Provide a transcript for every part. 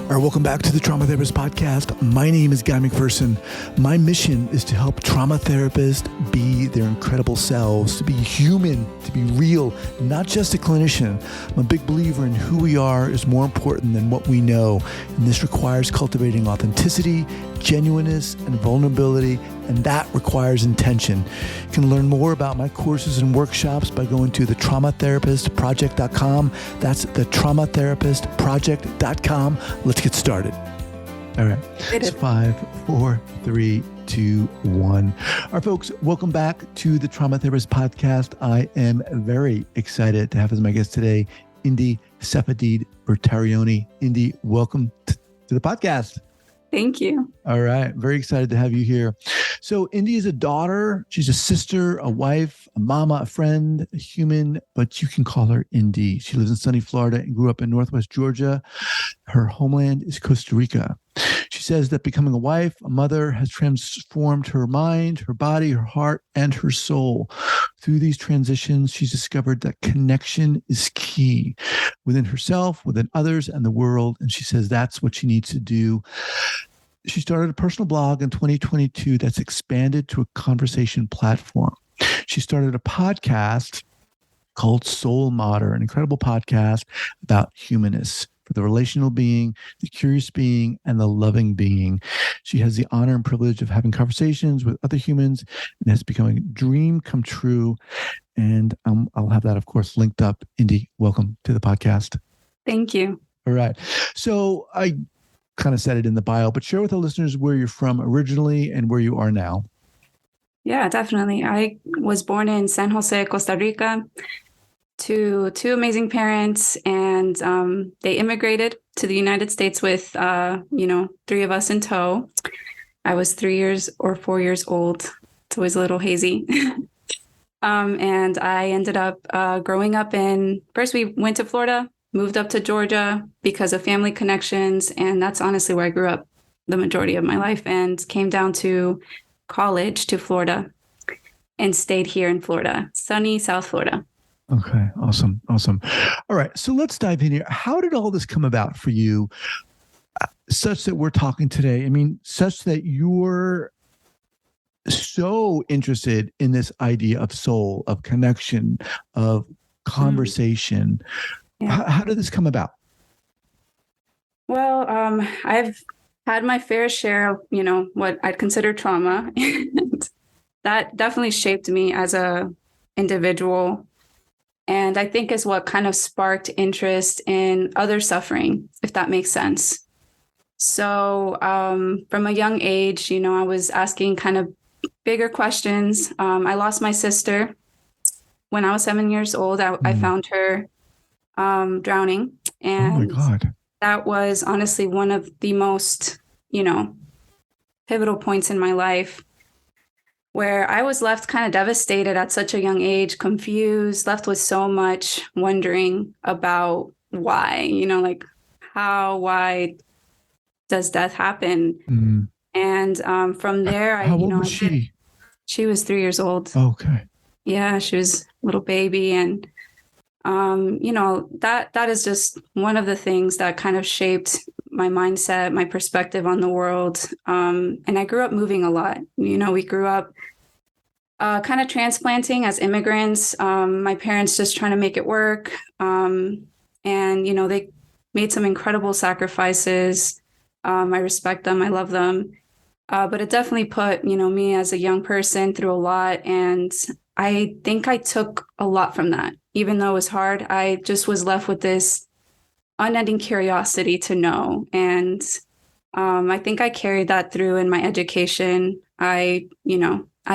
All right, welcome back to the Trauma Therapist Podcast. My name is Guy McPherson. My mission is to help trauma therapists be their incredible selves, to be human, to be real, not just a clinician. I'm a big believer in who we are is more important than what we know. And this requires cultivating authenticity, genuineness, and vulnerability, and that requires intention. You can learn more about my courses and workshops by going to thetraumatherapistproject.com. That's thetraumatherapistproject.com. Let's get started. All right. It's 5, 4, 3, 2, 1. All right, folks, welcome back to the Trauma Therapist Podcast. I am very excited to have as my guest today, Indi Safaddid-Bertarioni. Indi, welcome to the podcast. Thank you. All right. Very excited to have you here. So Indi is a daughter. She's a sister, a wife, a mama, a friend, a human, but you can call her Indi. She lives in sunny Florida and grew up in Northwest Georgia. Her homeland is Costa Rica. She says that becoming a wife, a mother, has transformed her mind, her body, her heart, and her soul. Through these transitions, she's discovered that connection is key within herself, within others, and the world. And she says that's what she needs to do. She started a personal blog in 2022 that's expanded to a conversation platform. She started a podcast called SoulMatter, an incredible podcast about humanness, for the relational being, the curious being, and the loving being. She has the honor and privilege of having conversations with other humans, and has become a dream come true. And I'll have that, of course, linked up. Indi, welcome to the podcast. Thank you. All right. So I kind of said it in the bio, but share with the listeners where you're from originally and where you are now. Yeah, definitely. I was born in San Jose, Costa Rica, to two amazing parents, and they immigrated to the United States with, three of us in tow. I was 3 years or 4 years old. It's always a little hazy. And I ended up growing up first we went to Florida, moved up to Georgia because of family connections. And that's honestly where I grew up the majority of my life, and came down to college to Florida and stayed here in Florida, sunny South Florida. Okay. Awesome. All right. So let's dive in here. How did all this come about for you, such that we're talking today? I mean, such that you're so interested in this idea of soul, of connection, of conversation. Yeah. How did this come about? Well, I've had my fair share of, what I'd consider trauma. And that definitely shaped me as a individual. And I think is what kind of sparked interest in other suffering, if that makes sense. So from a young age, I was asking kind of bigger questions. I lost my sister when I was 7 years old. I found her drowning. And oh my God. That was honestly one of the most, pivotal points in my life, where I was left kind of devastated at such a young age, confused, left with so much wondering about why, why does death happen? Mm. And from there, how old was she? She was 3 years old. Okay. Yeah, she was a little baby. And, that is just one of the things that kind of shaped my mindset, my perspective on the world. And I grew up moving a lot. We grew up kind of transplanting as immigrants. My parents just trying to make it work. And, they made some incredible sacrifices. I respect them. I love them. But it definitely put, me as a young person through a lot. And I think I took a lot from that. Even though it was hard, I just was left with this unending curiosity to know. And I think I carried that through in my education. I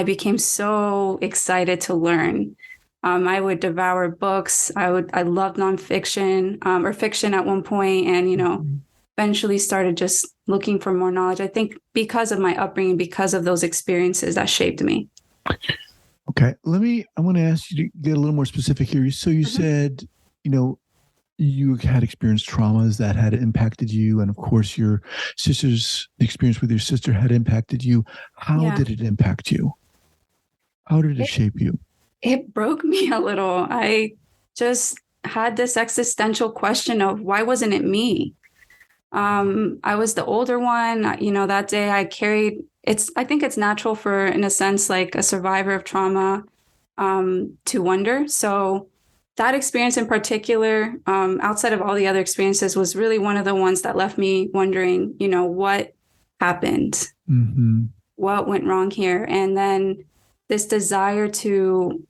became so excited to learn. I would devour books. I loved nonfiction or fiction at one point, and, eventually started just looking for more knowledge. I think because of my upbringing, because of those experiences that shaped me. Okay. I want to ask you to get a little more specific here. So you said, you had experienced traumas that had impacted you. And of course, the experience with your sister had impacted you. How did it impact you? How did it shape you? It broke me a little. I just had this existential question of why wasn't it me? I was the older one. You know, that day I carried I think it's natural for, in a sense, like a survivor of trauma, to wonder. So that experience in particular, outside of all the other experiences, was really one of the ones that left me wondering, you know, what happened? Mm-hmm. What went wrong here? And then this desire to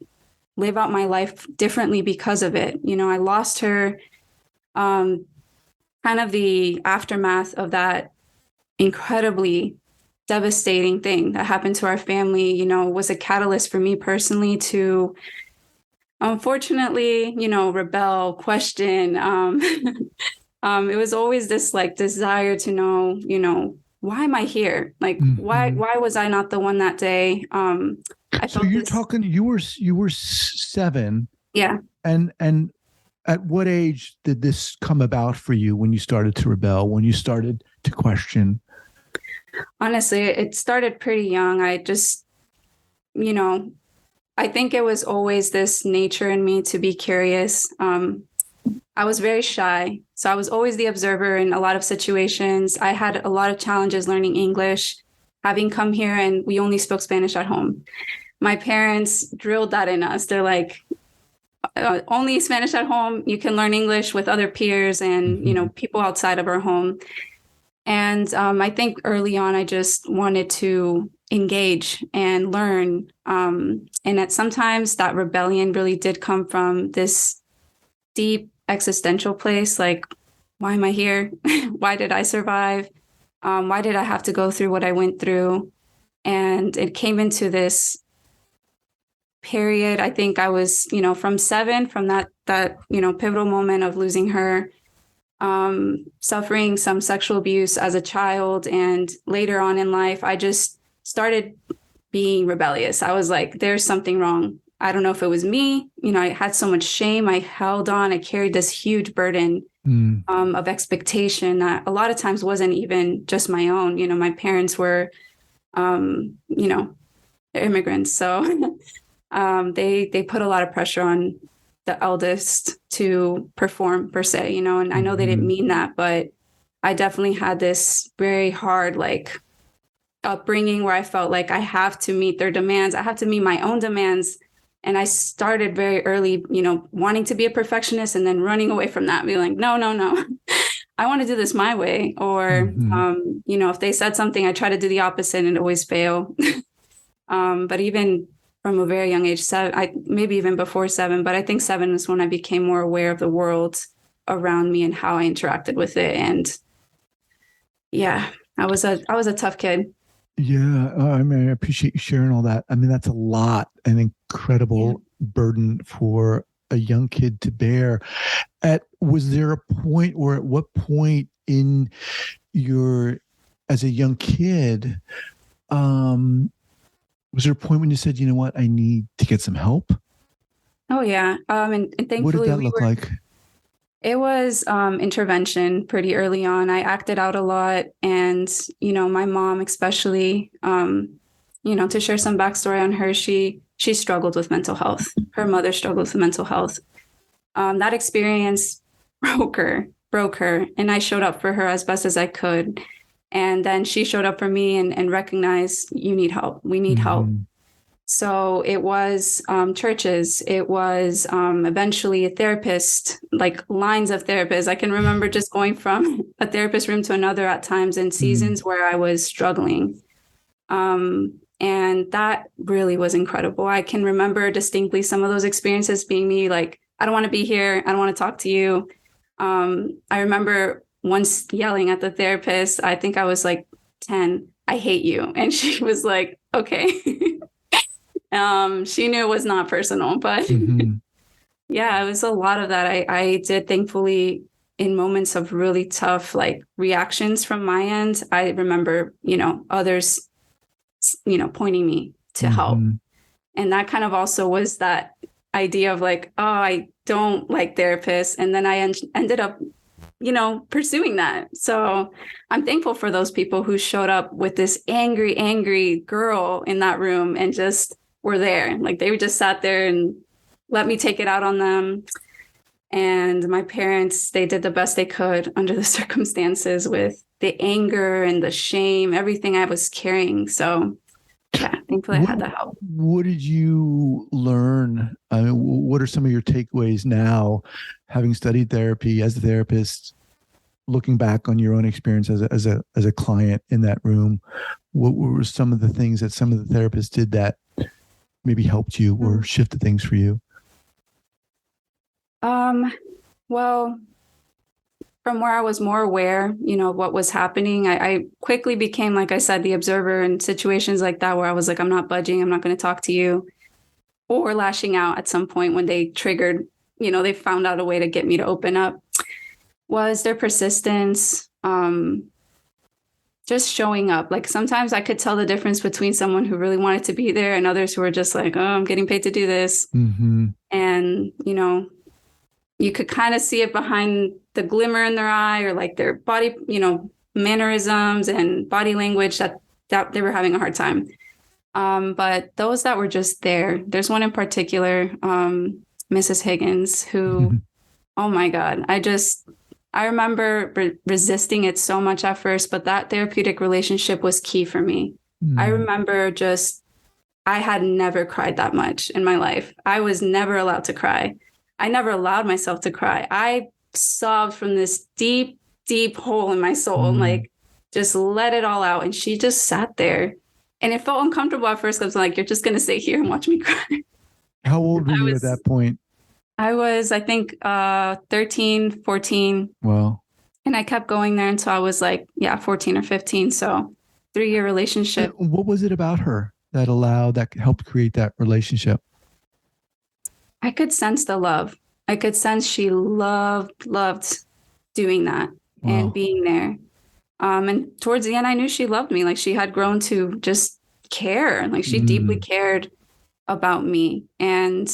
live out my life differently because of it. You know, I lost her, kind of the aftermath of that incredibly devastating thing that happened to our family, you know, was a catalyst for me personally to, unfortunately, you know, rebel, question. It was always this like desire to know, you know, why am I here? Like, why was I not the one that day? I So felt you're this. talking, you were 7. Yeah. And at what age did this come about for you, when you started to rebel, when you started to question? Honestly, it started pretty young. I just, you know, I think it was always this nature in me to be curious. I was very shy, so I was always the observer in a lot of situations. I had a lot of challenges learning English, having come here, and we only spoke Spanish at home. My parents drilled that in us. They're like, only Spanish at home. You can learn English with other peers and, you know, people outside of our home. And I think early on, I just wanted to engage and learn. And that sometimes that rebellion really did come from this deep existential place. Like, why am I here? Why did I survive? Why did I have to go through what I went through? And it came into this period. I think I was, you know, from 7, from that, you know, pivotal moment of losing her, suffering some sexual abuse as a child. And later on in life, I just started being rebellious. I was like, there's something wrong. I don't know if it was me. You know, I had so much shame. I held on. I carried this huge burden of expectation that a lot of times wasn't even just my own. You know, my parents were, you know, they're immigrants. So they put a lot of pressure on the eldest to perform per se, you know, and I know they didn't mean that, but I definitely had this very hard, like, upbringing where I felt like I have to meet their demands. I have to meet my own demands. And I started very early, you know, wanting to be a perfectionist and then running away from that, being like, no, I want to do this my way. Or, you know, if they said something, I try to do the opposite and always fail. But even from a very young age, 7, maybe even before 7, but I think 7 is when I became more aware of the world around me and how I interacted with it. And yeah, I was a tough kid. Yeah. I mean, I appreciate you sharing all that. I mean, that's a lot, an incredible burden for a young kid to bear. Was there a point, or at what point in as a young kid, was there a point when you said, you know what, I need to get some help? Oh yeah. And thankfully, what did that look like? It was intervention pretty early on. I acted out a lot. And, you know, my mom especially, you know, to share some backstory on her, she struggled with mental health. Her mother struggled with mental health. That experience broke her. And I showed up for her as best as I could. And then she showed up for me and recognized, you need help. We need help. So it was churches. It was eventually a therapist, like lines of therapists. I can remember just going from a therapist room to another at times in seasons where I was struggling. And that really was incredible. I can remember distinctly some of those experiences being me like, I don't want to be here. I don't want to talk to you. I remember once yelling at the therapist, I think I was like 10, I hate you. And she was like, okay. She knew it was not personal, but yeah, it was a lot of that. I did, thankfully, in moments of really tough, like, reactions from my end, I remember, you know, others, you know, pointing me to help. And that kind of also was that idea of like, oh, I don't like therapists. And then I ended up, you know, pursuing that. So I'm thankful for those people who showed up with this angry girl in that room and just were there. Like they just sat there and let me take it out on them. And my parents, they did the best they could under the circumstances with the anger and the shame, everything I was carrying. So yeah, thankfully I had the help. What did you learn? I mean, what are some of your takeaways now, having studied therapy as a therapist, looking back on your own experience as a client in that room? What were some of the things that some of the therapists did that maybe helped you or shifted things for you? Well, from where I was more aware, what was happening, I quickly became, like I said, the observer in situations like that where I was like, I'm not budging, I'm not going to talk to you, or lashing out at some point when they triggered, they found out a way to get me to open up, was their persistence, just showing up. Like sometimes I could tell the difference between someone who really wanted to be there and others who were just like, oh, I'm getting paid to do this. Mm-hmm. And, you could kind of see it behind the glimmer in their eye or like their body, mannerisms and body language that they were having a hard time. But those that were just there, there's one in particular, Mrs. Higgins, who, oh my God, I remember resisting it so much at first, but that therapeutic relationship was key for me. I remember I had never cried that much in my life. I was never allowed to cry. I never allowed myself to cry. I sobbed from this deep, deep hole in my soul and like just let it all out. And she just sat there. And it felt uncomfortable at first because like, you're just going to stay here and watch me cry. How old were you at that point? I was, I think, 13, 14. Wow. And I kept going there until I was like, 14 or 15. So 3-year relationship. And what was it about her that helped create that relationship? I could sense the love. I could sense she loved doing that and being there. And towards the end, I knew she loved me. Like she had grown to just care. Like she deeply cared about me. And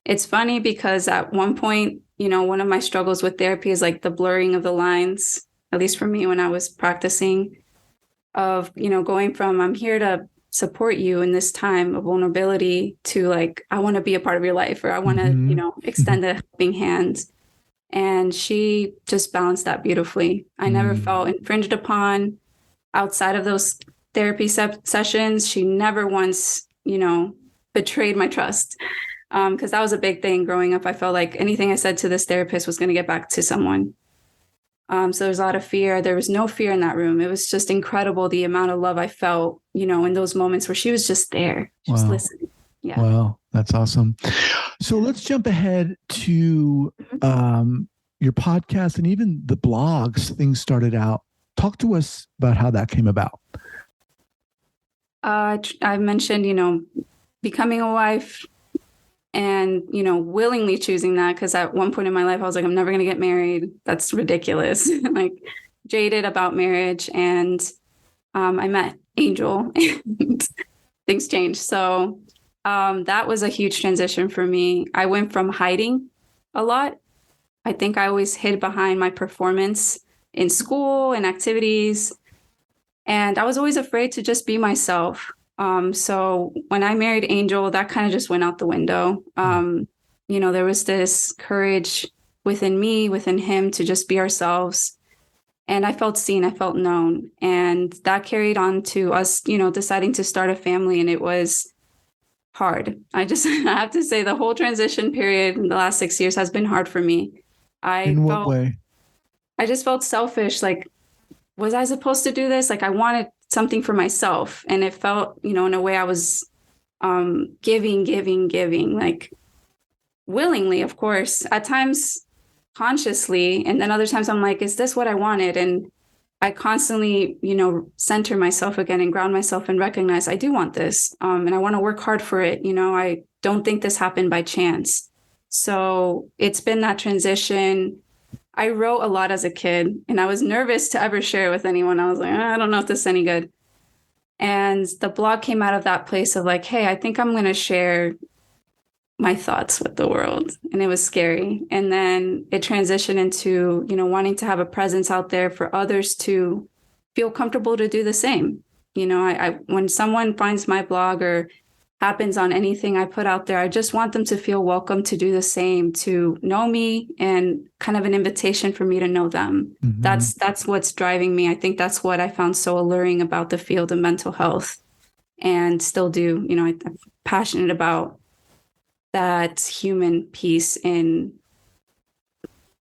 it's funny because at one point, one of my struggles with therapy is like the blurring of the lines, at least for me when I was practicing, of, going from I'm here to support you in this time of vulnerability to like, I want to be a part of your life, or I want to, extend a helping hand. And she just balanced that beautifully. I never felt infringed upon outside of those therapy sessions. She never once, betrayed my trust. Because that was a big thing growing up. I felt like anything I said to this therapist was going to get back to someone. So there's a lot of fear. There was no fear in that room. It was just incredible the amount of love I felt, in those moments where she was just there, just listening. Yeah. Wow. That's awesome. So let's jump ahead to your podcast and even the blogs things started out. Talk to us about how that came about. I mentioned, becoming a wife and, willingly choosing that. Because at one point in my life, I was like, I'm never going to get married. That's ridiculous. Like jaded about marriage. And I met Angel and things changed. So that was a huge transition for me. I went from hiding a lot. I think I always hid behind my performance in school and activities. And I was always afraid to just be myself. So when I married Angel, that kind of just went out the window. There was this courage within me, within him to just be ourselves. And I felt seen, I felt known. And that carried on to us, deciding to start a family. And it was hard. I have to say the whole transition period in the last 6 years has been hard for me. In what way? I just felt selfish. Like, was I supposed to do this? Like I wanted something for myself. And it felt, in a way I was giving, like willingly, of course, at times consciously. And then other times I'm like, is this what I wanted? And I constantly, center myself again and ground myself and recognize I do want this. And I want to work hard for it. I don't think this happened by chance. So it's been that transition. I wrote a lot as a kid and I was nervous to ever share it with anyone. I was like, I don't know if this is any good. And the blog came out of that place of like, hey, I think I'm going to share my thoughts with the world. And it was scary. And then it transitioned into, wanting to have a presence out there for others to feel comfortable to do the same. I when someone finds my blog or happens on anything I put out there, I just want them to feel welcome to do the same, to know me, and kind of an invitation for me to know them. That's what's driving me. I think that's what I found so alluring about the field of mental health, and still do. I'm passionate about that human piece in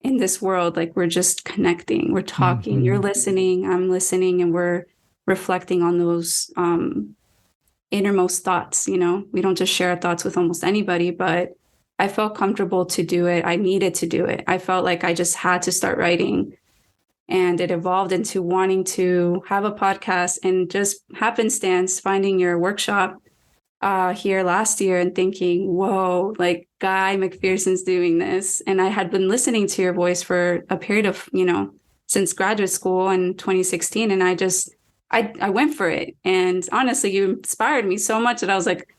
this world. Like, we're just connecting, we're talking, you're listening, I'm listening, and we're reflecting on those innermost thoughts. We don't just share our thoughts with almost anybody, but I felt comfortable to do it. I needed to do it. I felt like I just had to start writing, and it evolved into wanting to have a podcast, and just happenstance finding your workshop here last year and thinking, whoa, like, Guy McPherson's doing this. And I had been listening to your voice for a period of, since graduate school in 2016. And I went for it. And honestly, you inspired me so much that I was like,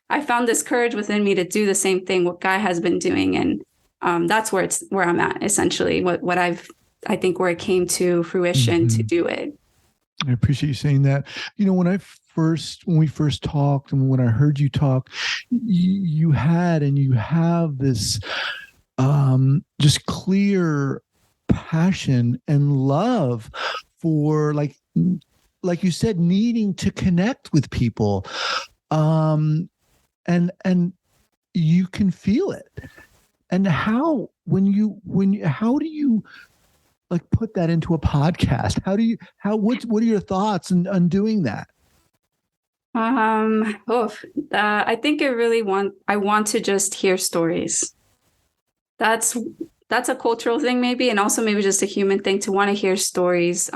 I found this courage within me to do the same thing what Guy has been doing. And that's where I'm at, essentially, I think where it came to fruition to do it. I appreciate you saying that. When we first talked, and when I heard you talk, you had and you have this just clear passion and love for, like you said, needing to connect with people, and you can feel it. And how do you like put that into a podcast? What are your thoughts on doing that? I think I want to just hear stories. That's a cultural thing, maybe, and also maybe just a human thing to want to hear stories.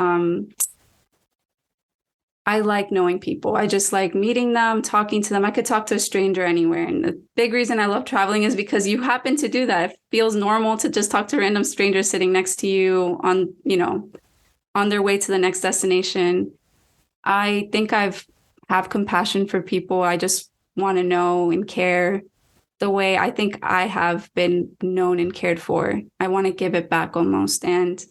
I like knowing people. I just like meeting them, talking to them. I could talk to a stranger anywhere. And the big reason I love traveling is because you happen to do that. It feels normal to just talk to random strangers sitting next to you on their way to the next destination. I think have compassion for people. I just want to know and care the way I think I have been known and cared for. I want to give it back almost. And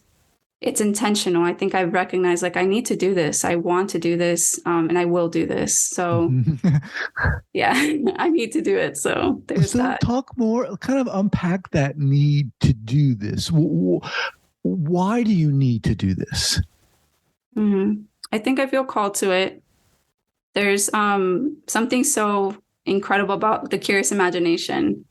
it's intentional. I think I've recognized, like, I need to do this. I want to do this, and I will do this. So yeah, I need to do it. So there's that. Talk more, kind of unpack that need to do this. Why do you need to do this? I think I feel called to it. There's something so incredible about the curious imagination.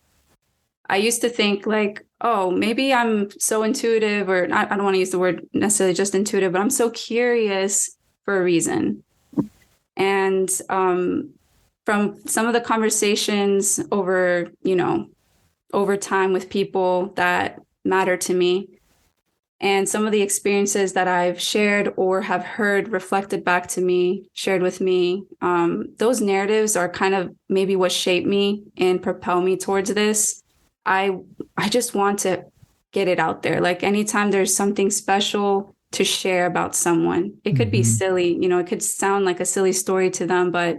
I used to think, like, oh, maybe I'm so intuitive, or I don't want to use the word necessarily just intuitive, but I'm so curious for a reason. And from some of the conversations over time with people that matter to me, and some of the experiences that I've shared or have heard reflected back to me, shared with me, those narratives are kind of maybe what shaped me and propel me towards this. I just want to get it out there. Like, anytime there's something special to share about someone, it could be silly, it could sound like a silly story to them, but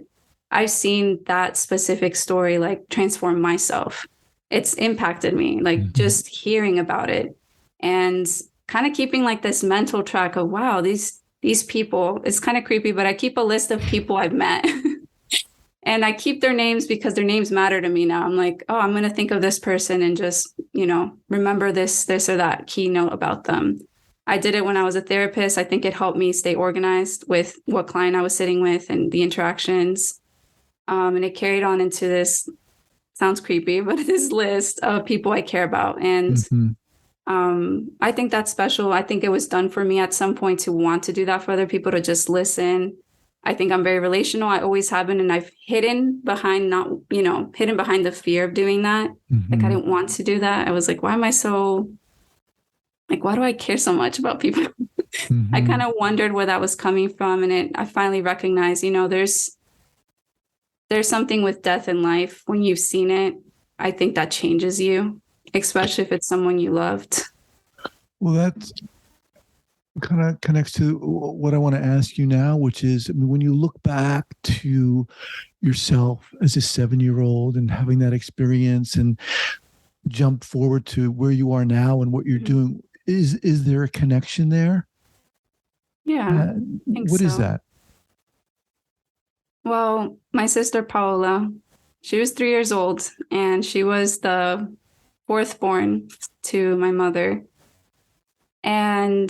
I've seen that specific story like transform myself. It's impacted me, like just hearing about it, and kind of keeping like this mental track of, wow, these people, it's kind of creepy, but I keep a list of people I've met. And I keep their names because their names matter to me now. I'm like, oh, I'm going to think of this person and just, remember this or that keynote about them. I did it when I was a therapist. I think it helped me stay organized with what client I was sitting with and the interactions. And it carried on into this, sounds creepy, but this list of people I care about. And I think that's special. I think it was done for me at some point to want to do that for other people, to just listen. I think I'm very relational. I always have been, and I've hidden behind the fear of doing that. Like, I didn't want to do that. I was like, why am I so, like, why do I care so much about people? I kind of wondered where that was coming from. And I finally recognized, there's something with death in life. When you've seen it, I think that changes you, especially if it's someone you loved. Well, that's kind of connects to what I want to ask you now, which is, when you look back to yourself as a 7-year-old and having that experience and jump forward to where you are now and what you're doing, is there a connection there? Yeah. What is that? Well, my sister Paola, She was 3 years old, and she was the fourth born to my mother. And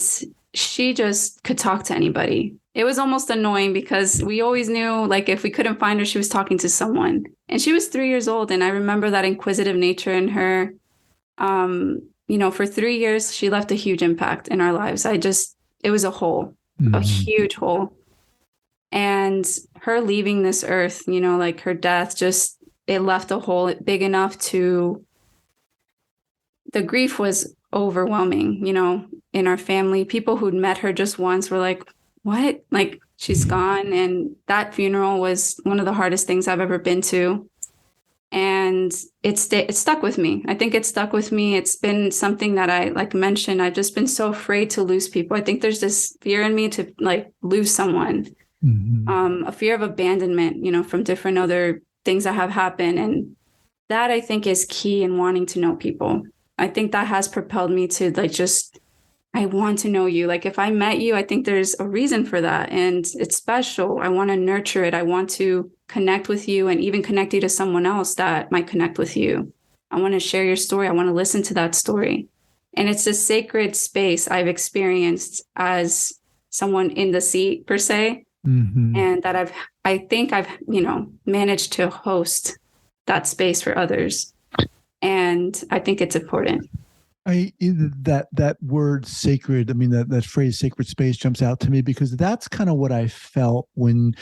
she just could talk to anybody. It was almost annoying because we always knew, like, if we couldn't find her, she was talking to someone. And she was 3 years old. And I remember that inquisitive nature in her. For 3 years, she left a huge impact in our lives. It was a hole, a huge hole. And her leaving this earth, like her death, it left a hole big enough the grief was overwhelming, in our family. People who'd met her just once were like, what? Like, she's gone. And that funeral was one of the hardest things I've ever been to. And it stuck with me. I think it stuck with me. It's been something that I, like mentioned, I've just been so afraid to lose people. I think there's this fear in me to like lose someone, a fear of abandonment, from different other things that have happened. And that, I think, is key in wanting to know people. I think that has propelled me to I want to know you. Like, if I met you, I think there's a reason for that. And it's special. I want to nurture it. I want to connect with you and even connect you to someone else that might connect with you. I want to share your story. I want to listen to that story. And it's a sacred space I've experienced as someone in the seat, per se. And that I think I've managed to host that space for others. And I think it's important. That word sacred, I mean, that phrase sacred space jumps out to me because that's kind of what I felt when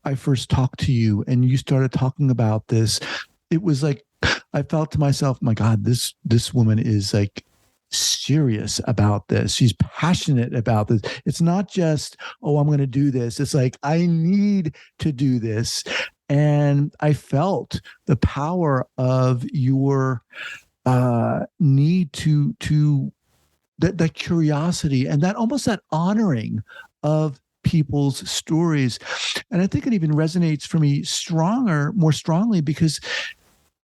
I first talked to you and you started talking about this. It was like, I felt to myself, my God, this woman is like serious about this. She's passionate about this. It's not just, oh, I'm going to do this. It's like, I need to do this. And I felt the power of your need to that curiosity and that almost that honoring of people's stories. And I think it even resonates for me more strongly because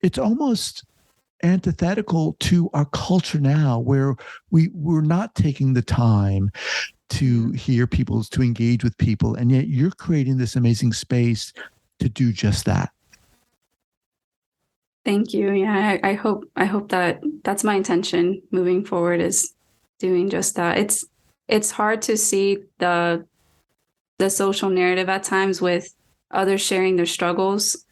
it's almost antithetical to our culture now where we're not taking the time to hear people, to engage with people. And yet you're creating this amazing space to do just that. Thank you. Yeah, I hope that that's my intention moving forward, is doing just that. It's hard to see the social narrative at times with others sharing their struggles.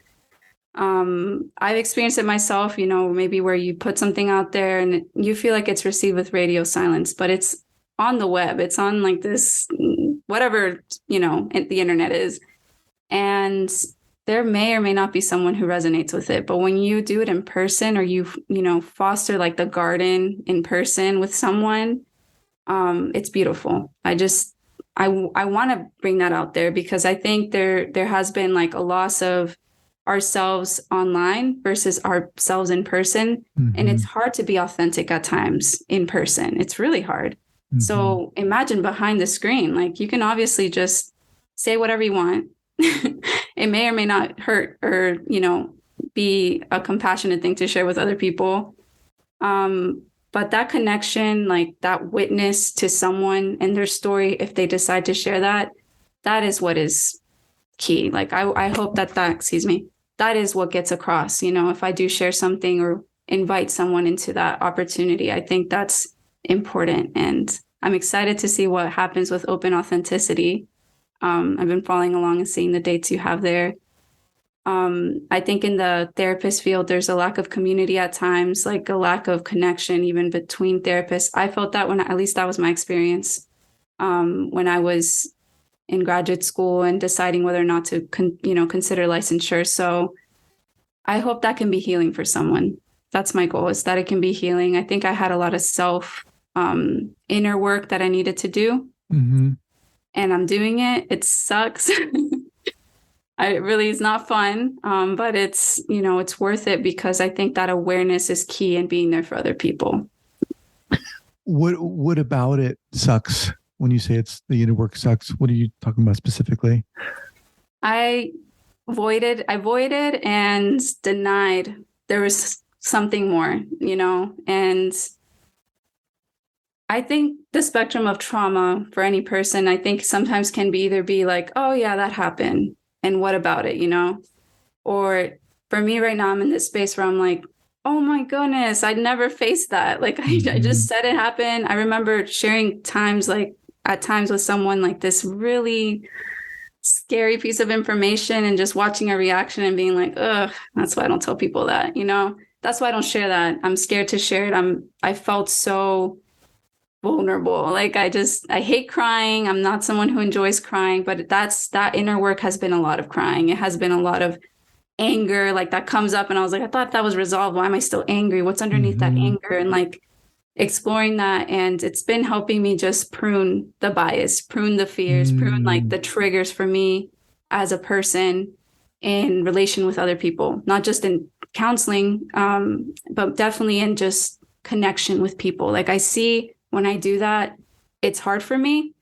I've experienced it myself, maybe where you put something out there and you feel like it's received with radio silence, but it's on the web. It's on like this, whatever, the internet is. And there may or may not be someone who resonates with it. But when you do it in person, or you foster like the garden in person with someone, it's beautiful. I want to bring that out there because I think there has been like a loss of ourselves online versus ourselves in person. And it's hard to be authentic at times in person. It's really hard. So imagine behind the screen, like you can obviously just say whatever you want. It may or may not hurt or, be a compassionate thing to share with other people. But that connection, like that witness to someone and their story, if they decide to share that is what is key. Like, I hope that is what gets across. If I do share something or invite someone into that opportunity, I think that's important. And I'm excited to see what happens with Open Authenticity. I've been following along and seeing the dates you have there. I think in the therapist field, there's a lack of community at times, like a lack of connection, even between therapists. I felt that at least that was my experience when I was in graduate school and deciding whether or not to, consider licensure. So I hope that can be healing for someone. That's my goal, is that it can be healing. I think I had a lot of inner work that I needed to do. And I'm doing it. It sucks. It really is not fun. But it's worth it because I think that awareness is key in being there for other people. What about it sucks? When you say it's the inner work sucks, what are you talking about specifically? I avoided and denied there was something more, and I think the spectrum of trauma for any person, I think sometimes can either be like, oh yeah, that happened. And what about it, Or for me right now, I'm in this space where I'm like, oh my goodness, I'd never faced that. Like I just said it happened. I remember sharing times like at times with someone like this really scary piece of information and just watching a reaction and being like, ugh, that's why I don't tell people that, you know, that's why I don't share that. I'm scared to share it. I felt so vulnerable. Like I hate crying. I'm not someone who enjoys crying, but that inner work has been a lot of crying. It has been a lot of anger, like that comes up and I was like, I thought that was resolved. Why am I still angry? What's underneath that anger? And like exploring that. And it's been helping me just prune the bias, prune the fears, prune like the triggers for me as a person in relation with other people, not just in counseling, but definitely in just connection with people. Like I see when I do that, it's hard for me,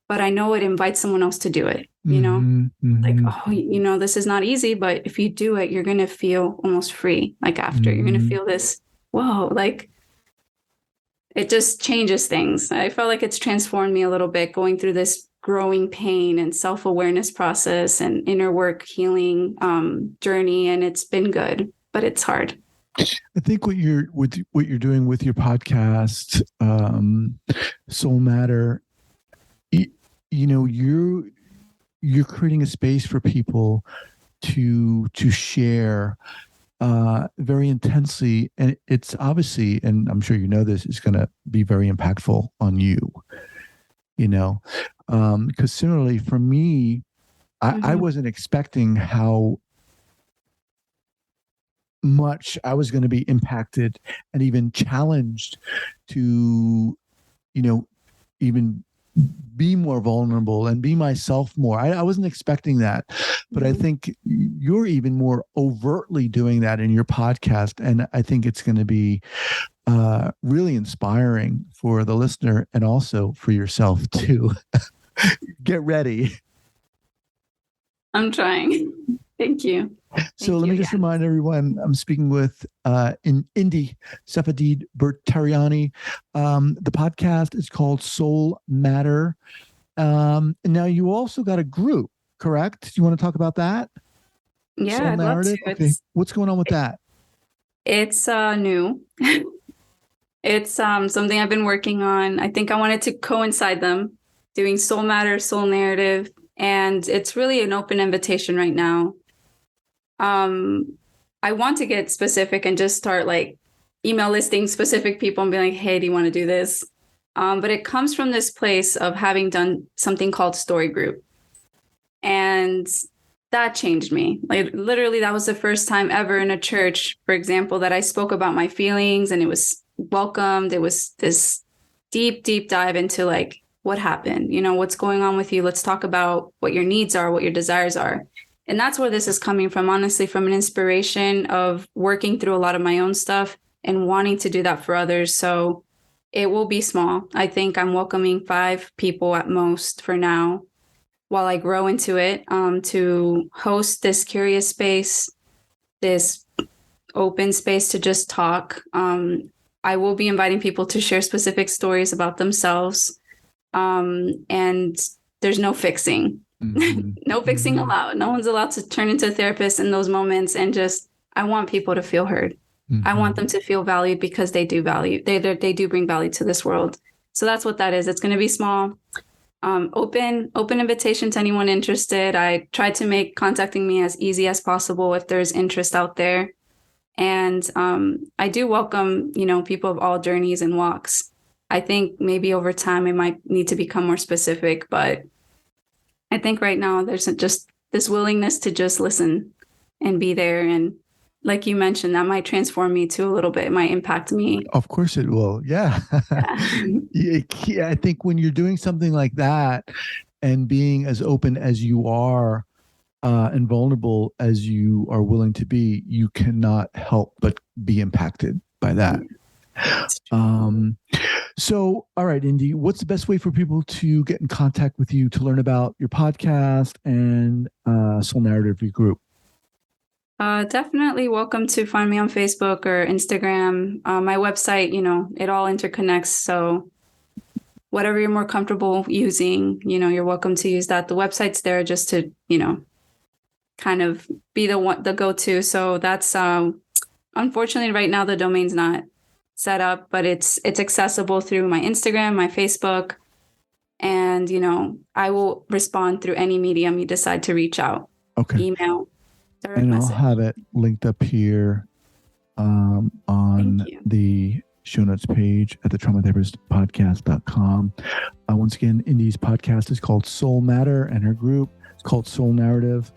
but I know it invites someone else to do it, you know, like, oh, you know, this is not easy, but if you do it, you're going to feel almost free. Like after you're going to feel this, whoa, like it just changes things. I felt like it's transformed me a little bit going through this growing pain and self-awareness process and inner work healing journey. And it's been good, but it's hard. I think what you're doing with your podcast, SoulMatter, you know, you're creating a space for people to share very intensely, and it's obviously, and I'm sure you know this, is going to be very impactful on you. You know, because similarly for me, I wasn't expecting how much I was going to be impacted and even challenged to, you know, even be more vulnerable and be myself more. I wasn't expecting that, but I think you're even more overtly doing that in your podcast. And I think it's going to be really inspiring for the listener and also for yourself too. Get ready. I'm trying. Thank you. So let me just remind everyone, I'm speaking with Indi, Safaddid-Bertarioni. The podcast is called SoulMatter. And now you also got a group, correct? Do you want to talk about that? Yeah, Soul I'd love to. Okay. What's going on with that? It's new. It's something I've been working on. I think I wanted to coincide them, doing SoulMatter, Soul Narrative, and it's really an open invitation right now. I want to get specific and just start like email listing specific people and be like, hey, do you want to do this? But it comes from this place of having done something called Story Group. And that changed me. Like literally, that was the first time ever in a church, for example, that I spoke about my feelings and it was welcomed. It was this deep, deep dive into like, what happened? You know, what's going on with you? Let's talk about what your needs are, what your desires are. And that's where this is coming from, honestly, from an inspiration of working through a lot of my own stuff and wanting to do that for others. So it will be small. I think I'm welcoming 5 people at most for now while I grow into it, to host this curious space, this open space to just talk. I will be inviting people to share specific stories about themselves. And there's no fixing. No fixing allowed. No one's allowed to turn into a therapist in those moments. And just, I want people to feel heard. I want them to feel valued because they do value. They do bring value to this world. So that's what that is. It's going to be small, open invitation to anyone interested. I try to make contacting me as easy as possible if there's interest out there. And I do welcome, you know, people of all journeys and walks. I think maybe over time I might need to become more specific, but I think right now there's just this willingness to just listen and be there. And like you mentioned, that might transform me too a little bit. It might impact me. Of course it will. Yeah. I think when you're doing something like that and being as open as you are and vulnerable as you are willing to be, you cannot help but be impacted by that. So, all right, Indi, what's the best way for people to get in contact with you to learn about your podcast and Soul Narrative group? Definitely welcome to find me on Facebook or Instagram. My website, you know, it all interconnects. So whatever you're more comfortable using, you know, you're welcome to use that. The website's there just to, you know, kind of be the go-to. So that's unfortunately right now the domain's not set up, but it's accessible through my Instagram, my Facebook, and I will respond through any medium you decide to reach out. Okay. Email, direct and message. I'll have it linked up here on the show notes page at the traumatherapistpodcast.com. Once again, Indi's podcast is called SoulMatter, and her group is called Soul Narrative.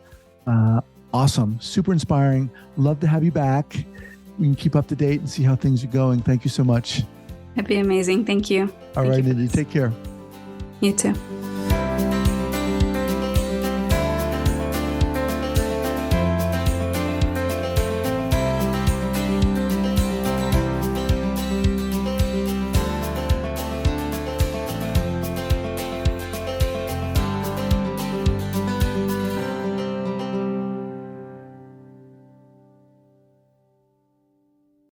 Awesome. Super inspiring. Love to have you back. We can keep up to date and see how things are going. Thank you so much. It'd be amazing. Thank you. All right, Indi, take care. You too.